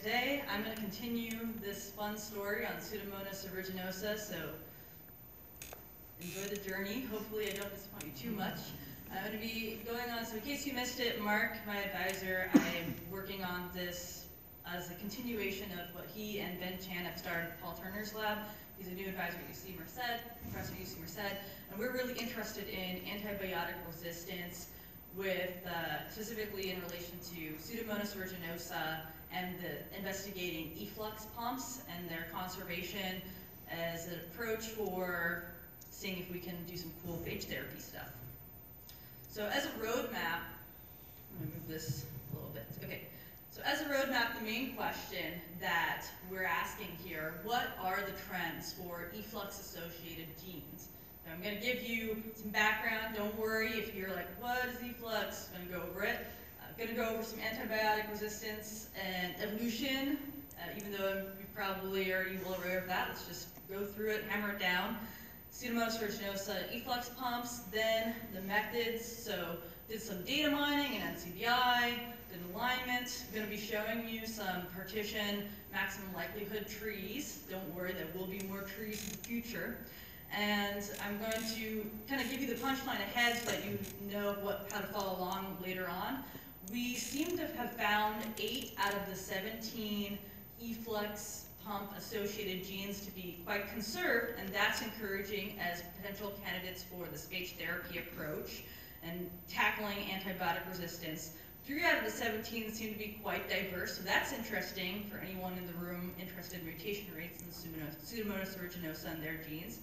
today I'm going to continue this fun story on Pseudomonas aeruginosa, so enjoy the journey. Hopefully I don't disappoint you too much. I'm going to be going on, so in case you missed it, Mark, my advisor, I'm working on this as a continuation of what he and Ben Chan have started at Paul Turner's lab. He's a new advisor at UC Merced, professor at UC Merced, and we're really interested in antibiotic resistance with, specifically in relation to Pseudomonas aeruginosa and investigating efflux pumps and their conservation as an approach for seeing if we can do some cool phage therapy stuff. So as a roadmap, I'm going to move this a little bit. Okay. So as a roadmap, the main question that we're asking here, what are the trends for efflux-associated genes? So I'm going to give you some background. Don't worry if you're like, what is efflux? I'm going to go over it. I'm going to go over some antibiotic resistance and evolution, even though you probably are well aware of that. Let's just go through it, hammer it down. Pseudomonas aeruginosa efflux pumps, then the methods. So did some data mining and NCBI, did alignment. I'm going to be showing you some partition maximum likelihood trees. Don't worry, there will be more trees in the future. And I'm going to kind of give you the punchline ahead so that you know how to follow along later on. We seem to have found 8 out of the 17 efflux pump associated genes to be quite conserved, and that's encouraging as potential candidates for the phage therapy approach and tackling antibiotic resistance. 3 out of the 17 seem to be quite diverse, so that's interesting for anyone in the room interested in mutation rates in Pseudomonas aeruginosa and their genes.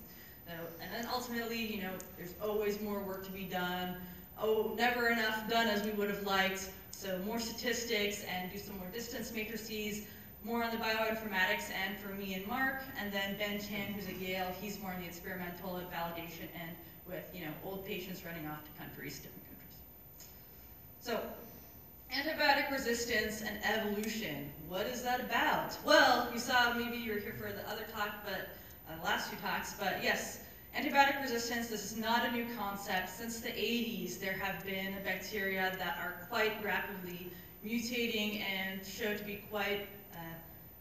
And then ultimately, there's always more work to be done. Oh, never enough done as we would have liked. So more statistics and do some more distance matrices, more on the bioinformatics end for me and Mark, and then Ben Chan, who's at Yale, he's more on the experimental and validation end with, old patients running off to different countries. So, antibiotic resistance and evolution, what is that about? Well, you saw, maybe you were here for the other talk, but the last 2 talks, but yes, antibiotic resistance, this is not a new concept. Since the 80s, there have been bacteria that are quite rapidly mutating and show to be quite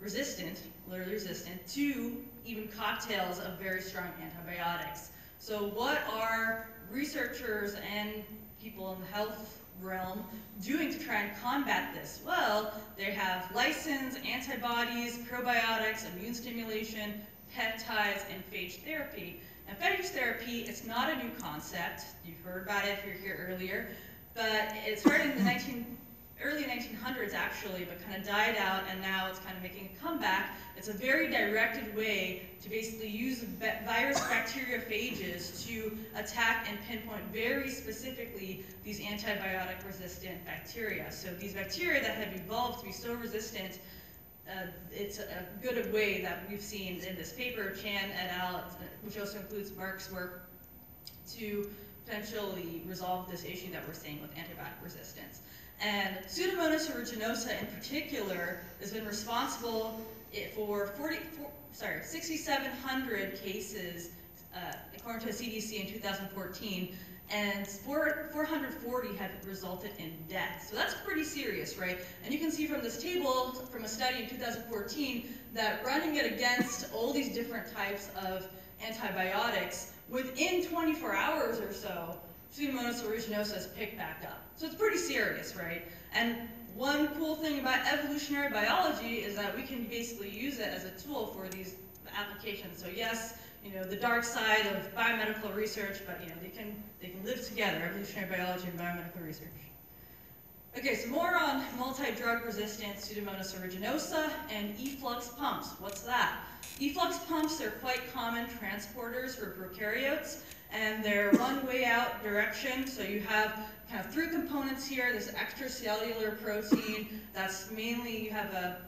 resistant, literally resistant, to even cocktails of very strong antibiotics. So what are researchers and people in the health realm doing to try and combat this? Well, they have licensed antibodies, probiotics, immune stimulation, peptides, and phage therapy. And phage therapy, it's not a new concept. You've heard about it if you're here earlier, but it started in the early 1900s actually, but kind of died out, and now it's kind of making a comeback. It's a very directed way to basically use virus bacteriophages to attack and pinpoint very specifically these antibiotic resistant bacteria. So these bacteria that have evolved to be so resistant, it's a good way that we've seen in this paper, Chan et al., which also includes Mark's work, to potentially resolve this issue that we're seeing with antibiotic resistance. And Pseudomonas aeruginosa in particular has been responsible for 6,700 cases, according to the CDC in 2014, and 440 have resulted in death. So that's pretty serious, right? And you can see from this table, from a study in 2014, that running it against all these different types of antibiotics, within 24 hours or so, Pseudomonas aeruginosa is picked back up. So it's pretty serious, right? And one cool thing about evolutionary biology is that we can basically use it as a tool for these applications. So yes, the dark side of biomedical research, but they can live together, evolutionary biology and biomedical research. Okay, so more on multi-drug resistant Pseudomonas aeruginosa and efflux pumps. What's that? Efflux pumps are quite common transporters for prokaryotes, and they're one way out direction. So you have kind of 3 components here. This extracellular protein, that's mainly, you have a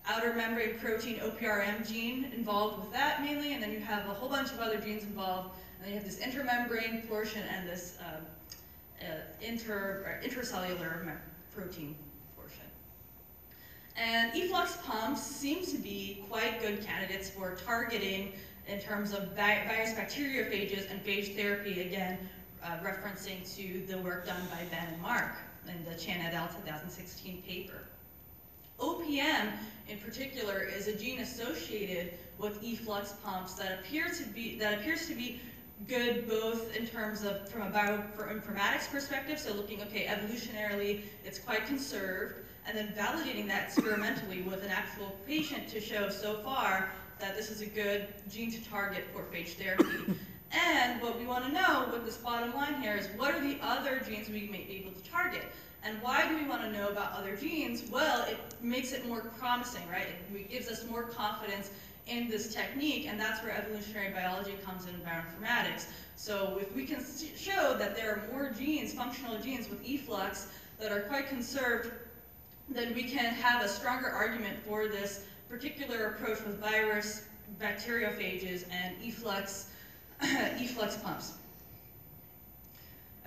outer membrane protein, OPRM gene involved with that mainly, and then you have a whole bunch of other genes involved, and then you have this intermembrane portion and this intracellular protein portion. And efflux pumps seem to be quite good candidates for targeting in terms of virus bacteriophages and phage therapy, again, referencing to the work done by Ben and Mark in the Chan et al. 2016 paper. OPM in particular is a gene associated with efflux pumps that appears to be good both in terms of from a bioinformatics perspective, so looking, okay, evolutionarily it's quite conserved, and then validating that experimentally with an actual patient to show so far that this is a good gene to target for phage therapy. And what we want to know with this bottom line here is what are the other genes we may be able to target? And why do we want to know about other genes? Well, it makes it more promising, right? It gives us more confidence in this technique, and that's where evolutionary biology comes in bioinformatics. So if we can show that there are more genes, functional genes with efflux that are quite conserved, then we can have a stronger argument for this particular approach with virus, bacteriophages, and efflux pumps.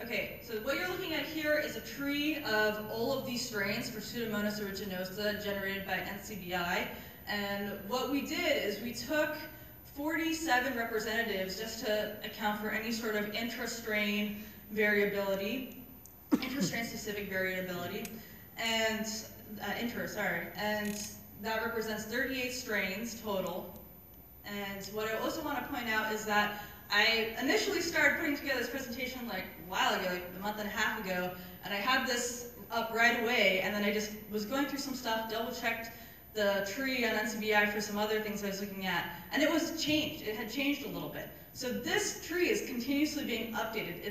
Okay, so what you're looking at here is a tree of all of these strains for Pseudomonas aeruginosa generated by NCBI. And what we did is we took 47 representatives just to account for any sort of intra-strain variability, intra-strain specific variability, and and that represents 38 strains total. And what I also want to point out is that I initially started putting together this presentation like a while ago, like a month and a half ago, and I had this up right away, and then I just was going through some stuff, double-checked the tree on NCBI for some other things I was looking at, and it was changed. It had changed a little bit. So this tree is continuously being updated.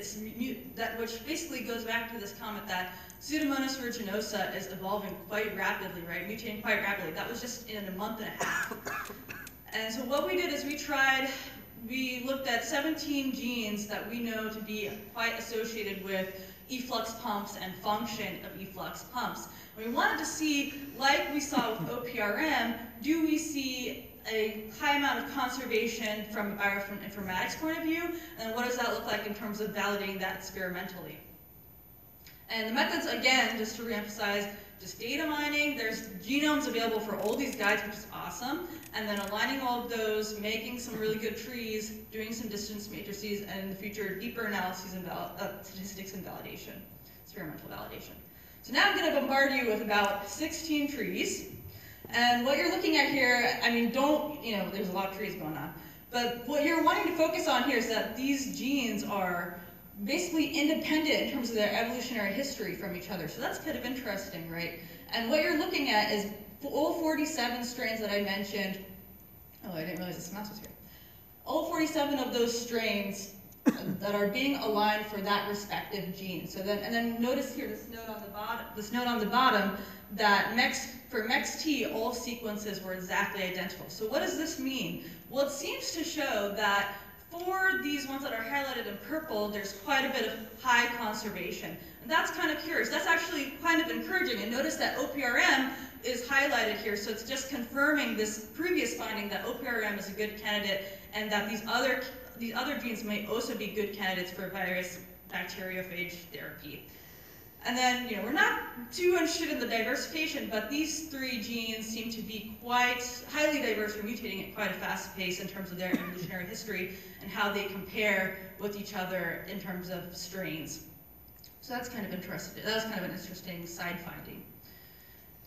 Which basically goes back to this comment that Pseudomonas aeruginosa is evolving quite rapidly, right? Mutating quite rapidly. That was just in a month and a half. And so what we did is we looked at 17 genes that we know to be quite associated with efflux pumps and function of efflux pumps. And we wanted to see, like we saw with OPRM, do we see a high amount of conservation from a bioinformatics point of view, and what does that look like in terms of validating that experimentally? And the methods, again, just to reemphasize, just data mining, there's genomes available for all these guides, which is awesome, and then aligning all of those, making some really good trees, doing some distance matrices, and in the future, deeper analyses and statistics and validation, experimental validation. So now I'm going to bombard you with about 16 trees, and what you're looking at here, I mean, there's a lot of trees going on, but what you're wanting to focus on here is that these genes are basically independent in terms of their evolutionary history from each other. So that's kind of interesting, right? And what you're looking at is all 47 strains that I mentioned. Oh, I didn't realize this mouse was here. All 47 of those strains that are being aligned for that respective gene. So then notice here this note on the bottom that for MEX-T, all sequences were exactly identical. So what does this mean? Well, it seems to show that for these ones that are highlighted in purple, there's quite a bit of high conservation. And that's kind of curious. That's actually kind of encouraging. And notice that OPRM is highlighted here, so it's just confirming this previous finding that OPRM is a good candidate and that these other genes may also be good candidates for virus bacteriophage therapy. And then, we're not too interested in the diversification, but these 3 genes seem to be quite highly diverse or mutating at quite a fast pace in terms of their evolutionary history and how they compare with each other in terms of strains. So that's kind of interesting. That was kind of an interesting side finding.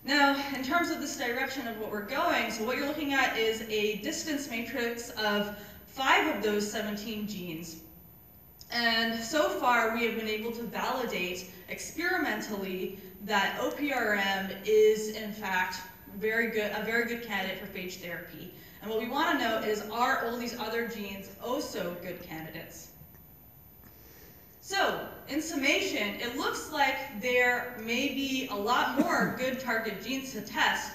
Now, in terms of this direction of what we're going, so what you're looking at is a distance matrix of 5 of those 17 genes. And so far, we have been able to validate experimentally that OPRM is, in fact, a very good candidate for phage therapy. And what we want to know is, are all these other genes also good candidates? So, in summation, it looks like there may be a lot more good target genes to test.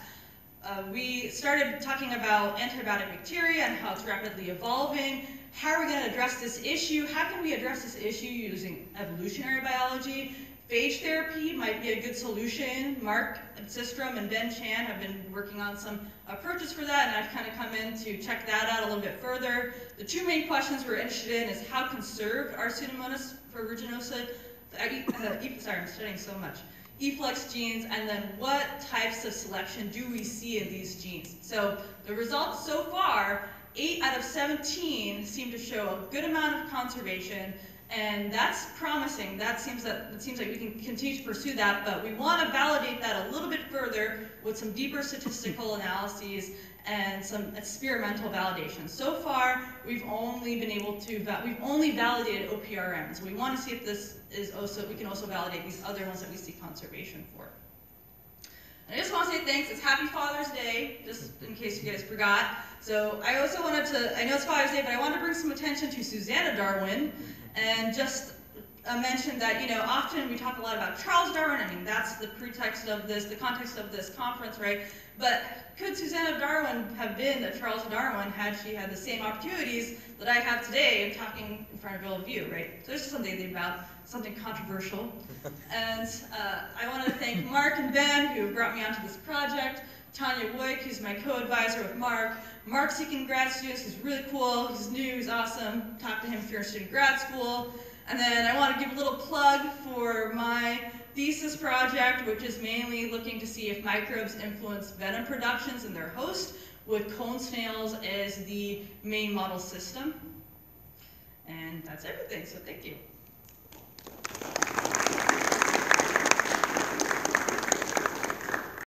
We started talking about antibiotic bacteria and how it's rapidly evolving. How are we going to address this issue? How can we address this issue using evolutionary biology? Phage therapy might be a good solution. Mark Sistrom and Ben Chan have been working on some approaches for that, and I've kind of come in to check that out a little bit further. The 2 main questions we're interested in is how conserved are Pseudomonas aeruginosa, sorry, I'm studying so much, efflux genes, and then what types of selection do we see in these genes? So the results so far, 8 out of 17 seem to show a good amount of conservation, And that's promising. It seems like we can continue to pursue that, but we want to validate that a little bit further with some deeper statistical analyses and some experimental validation. So far, we've only validated OPRM. So we want to see if this is also, we can also validate these other ones that we see conservation for. And I just want to say thanks. It's Happy Father's Day, just in case you guys forgot. So I also wanted to, I know it's Father's Day, but I wanted to bring some attention to Susanna Darwin and just mention that, you know, often we talk a lot about Charles Darwin. I mean, that's the pretext of this, the context of this conference, right? But could Susanna Darwin have been a Charles Darwin had she had the same opportunities that I have today in talking in front of all of you, right? So there's just something to think about, something controversial. And I want to thank Mark and Ben, who brought me onto this project, Tanya Woik, who's my co-advisor with Mark. Mark's seeking grad students. He's really cool. He's new. He's awesome. Talk to him if you're interested in grad school. And then I want to give a little plug for my thesis project, which is mainly looking to see if microbes influence venom productions in their host, with cone snails as the main model system. And that's everything, so thank you.